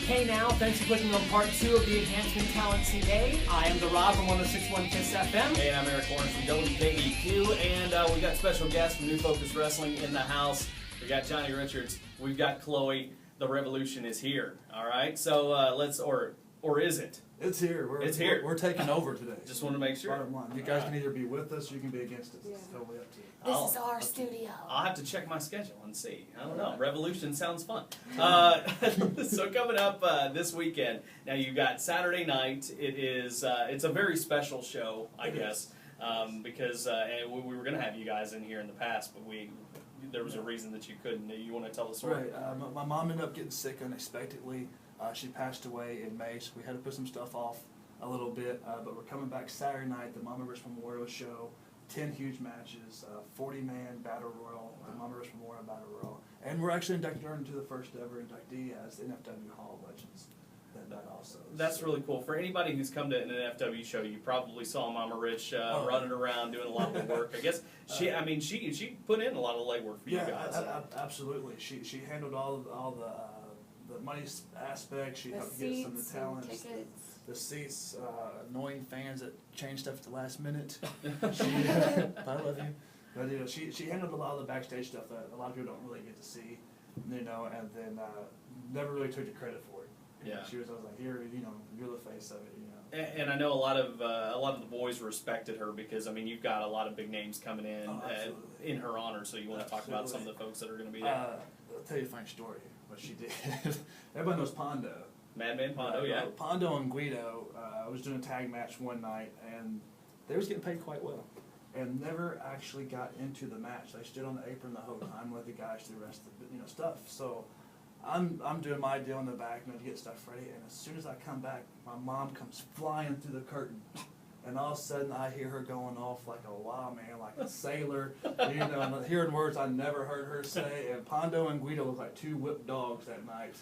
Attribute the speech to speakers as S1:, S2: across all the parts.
S1: Hey now, thanks for clicking on part 2 of the Enhancement Talent TA. I am the Rob from 106.1 KISS FM.
S2: Hey, and I'm Eric Lawrence from WKEQ, and we got special guests from New Focus Wrestling in the house. We got Johnny Richards, we've got Khloe. The revolution is here. All right, so let's or is it?
S3: It's here.
S2: It's here.
S3: We're taking over today.
S2: Just want to make sure.
S3: Bottom line, you guys can either be with us or you can be against us.
S4: Yeah.
S3: It's totally up to you.
S4: This is our studio.
S2: I'll have to check my schedule and see. I don't know. Revolution sounds fun. So coming up this weekend, now you've got Saturday night. It is it's a very special show, I guess, because and we were going to have you guys in here in the past, but there was a reason that you couldn't. You want to tell the story?
S3: Right. My mom ended up getting sick unexpectedly. She passed away in May, so we had to put some stuff off a little bit. But we're coming back Saturday night, the Mama Rich Memorial Show. 10 huge matches, 40-man battle royal, the Mama Rich Memorial Battle Royal. And we're actually inducted into the first ever inductee as the NFW Hall of Legends. That also.
S2: That's really cool. For anybody who's come to an NFW show, you probably saw Mama Rich running around doing a lot of the work. I guess she put in a lot of legwork for you guys.
S3: Absolutely. She handled all the money aspect. She helped get some of the talents. The seats, annoying fans that change stuff at the last minute. I love you. But she handled a lot of the backstage stuff that a lot of people don't really get to see, and then never really took the credit for it.
S2: Yeah.
S3: I was like, you're the face of it,
S2: And I know a lot of the boys respected her because you've got a lot of big names coming in her honor. So you want to talk about some of the folks that are going to be there?
S3: I'll tell you a funny story. What she did. Everybody knows Pondo.
S2: Madman Pondo, yeah.
S3: Pondo and Guido. I was doing a tag match one night, and they was getting paid quite well, and never actually got into the match. They stood on the apron the whole time, let the guys do the rest of the stuff. So I'm doing my deal in the back, to get stuff ready, and as soon as I come back, my mom comes flying through the curtain. And all of a sudden, I hear her going off like a wild man, like a sailor, and hearing words I never heard her say. And Pondo and Guido looked like two whipped dogs that night,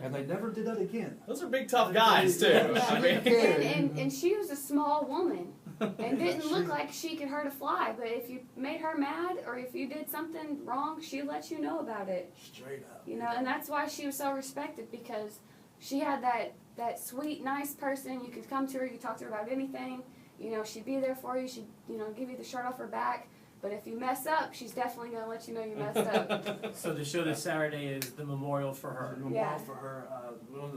S3: and they never did that again.
S2: Those are big, tough guys too.
S4: And she was a small woman, and didn't look like she could hurt a fly. But if you made her mad, or if you did something wrong, she let you know about it.
S3: Straight up.
S4: And that's why she was so respected, because she had that sweet, nice person. You could come to her, you could talk to her about anything. She'd be there for you. She'd, give you the shirt off her back. But if you mess up, she's definitely going to let you know you messed up.
S1: So the show this Saturday is the memorial for her.
S3: The memorial for her.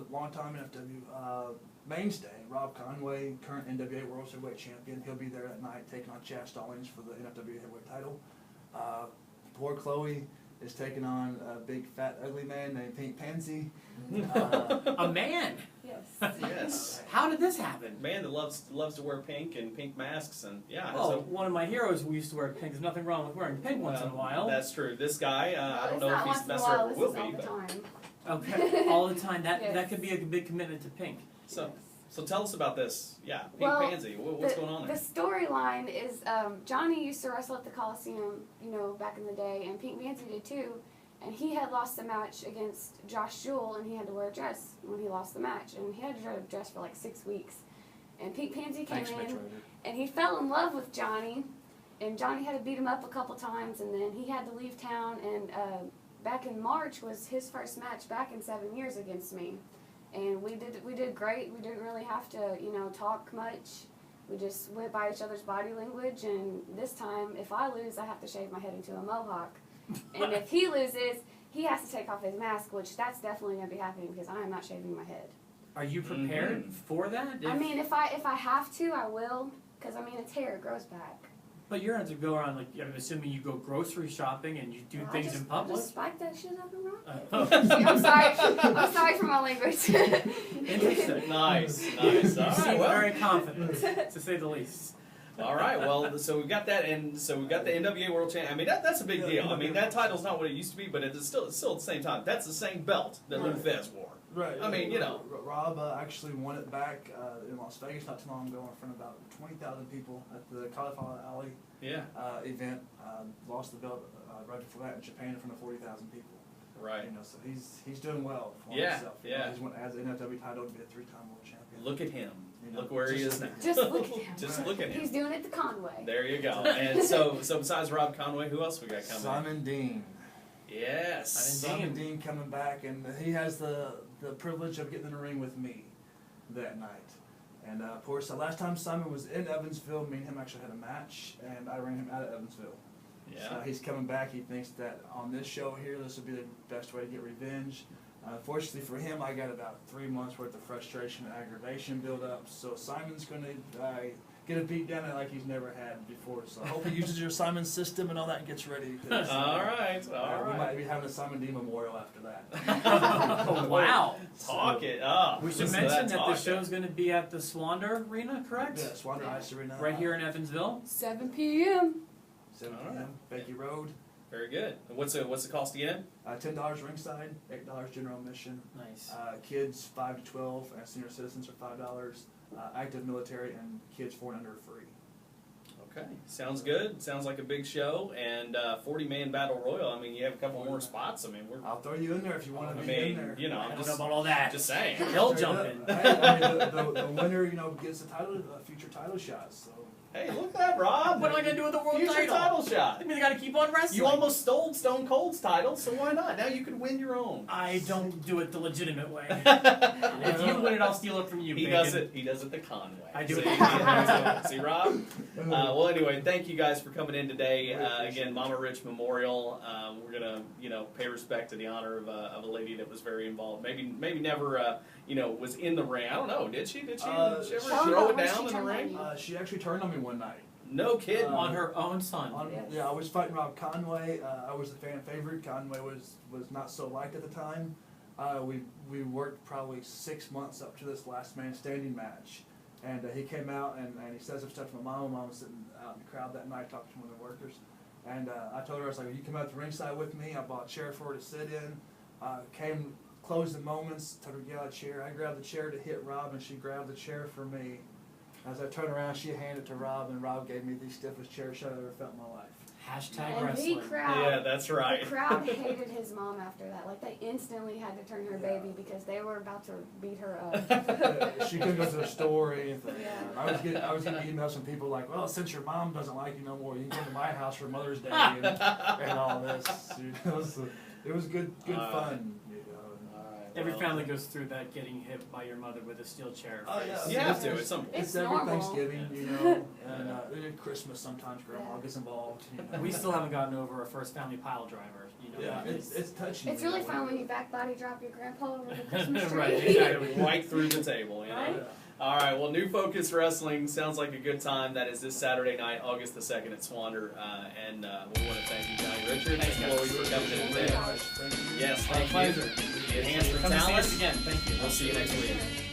S3: Long-time NFW mainstay, Rob Conway, current NWA World Heavyweight Champion. He'll be there that night taking on Chad Stallings for the NFW Heavyweight title. Poor Khloe is taking on a big, fat, ugly man named Pink Pansy.
S1: A man?
S4: Yes.
S2: Yes.
S1: How did this happen?
S2: Man that loves to wear pink and pink masks and
S1: Well, one of my heroes who used to wear pink. There's nothing wrong with wearing pink once in a while.
S2: That's true. This guy, I don't know if he's
S4: messed
S2: up or will
S4: all
S2: be.
S4: the time.
S1: Okay, all the time. That
S4: Yes.
S1: could be a big commitment to pink.
S2: So tell us about this. Yeah, Pink
S4: Well,
S2: Pansy. What's going on there?
S4: The storyline is Johnny used to wrestle at the Coliseum, back in the day, and Pink Pansy did too. And he had lost a match against Josh Jewell, and he had to wear a dress when he lost the match. And he had to wear a dress for like 6 weeks. And Pink Pansy came in, and he fell in love with Johnny. And Johnny had to beat him up a couple times, and then he had to leave town. And back in March was his first match back in 7 years against me. And we did great. We didn't really have to, talk much. We just went by each other's body language. And this time, if I lose, I have to shave my head into a mohawk. And if he loses, he has to take off his mask, which that's definitely going to be happening because I am not shaving my head.
S1: Are you prepared for that?
S4: If I have to, I will, because it's hair, it grows back.
S1: But you're going to go around, I'm assuming you go grocery shopping and you do things in public?
S4: I just spike that shit up and run. I'm sorry for my language.
S1: Interesting.
S2: Nice.
S1: You seem very confident, to say the least.
S2: All right, well, so we've got that, and so we've got the NWA World Champion. That's a big deal. That title's not what it used to be, but it's still at the same time. That's the same belt that Lou Thesz wore.
S3: Right.
S2: Rob
S3: actually won it back in Las Vegas not too long ago in front of about 20,000 people at the Cauliflower Alley event. Lost the belt right before that in Japan in front of 40,000 people.
S2: Right.
S3: So he's doing well for himself.
S2: Yeah.
S3: He's won as an NFW title to be a 3-time world champion.
S2: Look at him. Look where he is now.
S4: Just look at him.
S2: Just look at him.
S4: He's doing it the Conway.
S2: There you go. And so besides Rob Conway, who else we got coming?
S3: Simon Dean.
S2: Yes.
S3: Simon Dean coming back, and he has the the privilege of getting in the ring with me that night. And of course, the last time Simon was in Evansville, me and him actually had a match, and I ran him out of Evansville.
S2: Yeah.
S3: So he's coming back. He thinks that on this show here, this would be the best way to get revenge. Fortunately for him, I got about 3 months worth of frustration and aggravation build up. So Simon's going to get a beat down like he's never had before. So I hope he uses your Simon system and all that and gets ready.
S2: All right.
S3: We might be having a Simon D memorial after that.
S1: Oh, wow.
S2: Talk it up.
S1: We should
S2: Listen to
S1: mention that the
S2: talking.
S1: show's going to be at the Swander Arena, correct?
S3: Yeah, Swander Ice Arena.
S1: Right here in Evansville.
S4: 7 p.m.
S3: 7
S2: All
S3: p.m.
S2: right.
S3: Becky Road.
S2: Very good. And what's the cost again?
S3: $10 ringside, $8 general admission.
S1: Nice.
S3: Kids 5 to 12, and senior citizens are $5. Active military and kids 4 and under are free.
S2: Okay, sounds good. Sounds like a big show, and 40-man battle royal. I mean, you have a couple more spots. I mean,
S3: I'll throw you in there if you want to
S2: I
S3: be in
S2: mean,
S3: there.
S2: you know,
S1: I
S2: I'm
S1: don't
S2: just
S1: know about all that.
S2: just saying.
S1: Hill
S3: Straight
S1: jumping.
S3: up. The winner, gets the title, future title shots. So.
S2: Hey, look at that, Rob.
S1: What am I going to do with the world
S2: Future title shot.
S1: I mean, I got to keep on wrestling.
S2: You almost stole Stone Cold's title, so why not? Now you can win your own.
S1: I don't do it the legitimate way. If you win it, I'll steal it from you.
S2: He
S1: Bacon.
S2: does it. He does it the con way.
S1: I do
S2: See?
S1: it the con way.
S2: See, Rob? Well, anyway, thank you guys for coming in today. Again, Mama Rich Memorial. We're gonna, pay respect to the honor of a lady that was very involved. Maybe never, was in the ring. I don't know. Did she? Did she ever throw it down in the ring?
S3: She actually turned on me one night.
S2: No kidding.
S1: On her own son.
S4: Yes.
S3: Yeah, I was fighting Rob Conway. I was the fan favorite. Conway was not so liked at the time. We worked probably 6 months up to this last man standing match. And he came out and he said some stuff to my mom. My mom was sitting out in the crowd that night talking to one of the workers. And I told her, I was like, you come out to ringside with me. I bought a chair for her to sit in. Came closing moments, told her to get out of the chair. I grabbed the chair to hit Rob, and she grabbed the chair for me. As I turned around, she handed it to Rob, and Rob gave me the stiffest chair shot I've ever felt in my life.
S1: Hashtag
S4: And
S1: wrestling.
S4: the crowd,
S2: Yeah, that's right.
S4: the crowd hated his mom after that. Like, they instantly had to turn her baby because they were about to beat her up.
S3: She couldn't go to the store or anything.
S4: Yeah.
S3: I was getting emails from people like, well, since your mom doesn't like you no more, you can come to my house for Mother's Day and all this. It was good fun.
S1: Every family goes through that, getting hit by your mother with a steel chair.
S3: Oh, yeah.
S2: You have to at some point.
S4: It's
S3: every
S4: normal.
S3: Thanksgiving, and Christmas sometimes Grandma gets involved.
S1: We still haven't gotten over our first family pile driver.
S3: Yeah, it's touching.
S4: It's really fun when you back body drop your grandpa over the Christmas tree.
S1: Right, exactly.
S2: Right through the table,
S4: Right?
S2: All right, well, New Focus Wrestling sounds like a good time. That is this Saturday night, August the 2nd at Swander. And we want to thank you, Johnny Richards, and Khloe for coming in today. Yes, thank you.
S1: Pleasure.
S2: The Enhancement
S1: Come to see
S2: Talent.
S1: us again. Thank you.
S2: We'll see you next week.